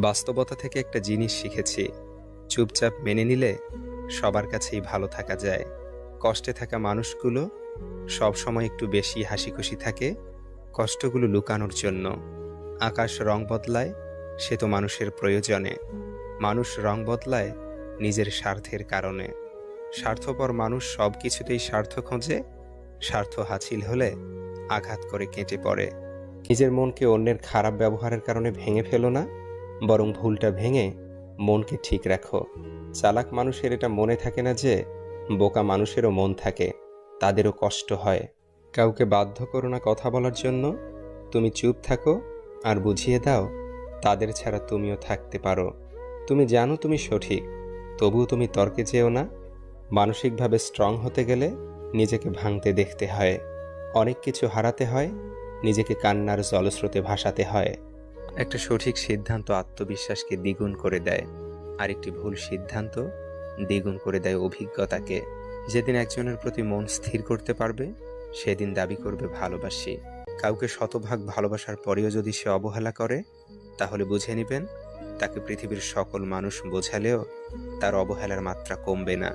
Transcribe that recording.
বাস্তবতা থেকে একটা জিনিস শিখেছি, চুপচাপ মেনে নিলে সবার কাছেই ভালো থাকা যায়। কষ্টে থাকা মানুষগুলো সবসময় একটু বেশি হাসিখুশি থাকে কষ্টগুলো লুকানোর জন্য। আকাশ রং বদলায় সে তো মানুষের প্রয়োজনে, মানুষ রং বদলায় নিজের স্বার্থের কারণে। স্বার্থপর মানুষ সব কিছুতেই স্বার্থ খোঁজে, স্বার্থ হাসিল হলে আঘাত করে কেটে পড়ে। নিজের মনকে অন্যের খারাপ ব্যবহারের কারণে ভেঙে ফেলো না, বরং ভুলটা ভেঙে মনকে ঠিক রাখো। চালাক মানুষের এটা মনে থাকে না যে বোকা মানুষেরও মন থাকে, তাদেরও কষ্ট হয়। কাউকে বাধ্য করো না কথা বলার জন্য, তুমি চুপ থাকো আর বুঝিয়ে দাও তাদের ছাড়া তুমিও থাকতে পারো। তুমি জানো তুমি সঠিক, তবুও তুমি তর্কে যেও না। মানসিকভাবে স্ট্রং হতে গেলে নিজেকে ভাঙতে দেখতে হয়, অনেক কিছু হারাতে হয়, নিজেকে কান্নার জলস্রোতে ভাসাতে হয়। একটা সঠিক সিদ্ধান্ত আত্মবিশ্বাসকে দ্বিগুণ করে দেয়, আর একটি ভুল সিদ্ধান্ত দ্বিগুণ করে দেয় অভিজ্ঞতাকে। যেদিন একজনের প্রতি মন স্থির করতে পারবে, সেদিন দাবি করবে ভালোবাসি। কাউকে শতভাগ ভালোবাসার পরেও যদি সে অবহেলা করে, তাহলে বুঝে নেবেন তাকে পৃথিবীর সকল মানুষ বোঝালেও তার অবহেলার মাত্রা কমবে না।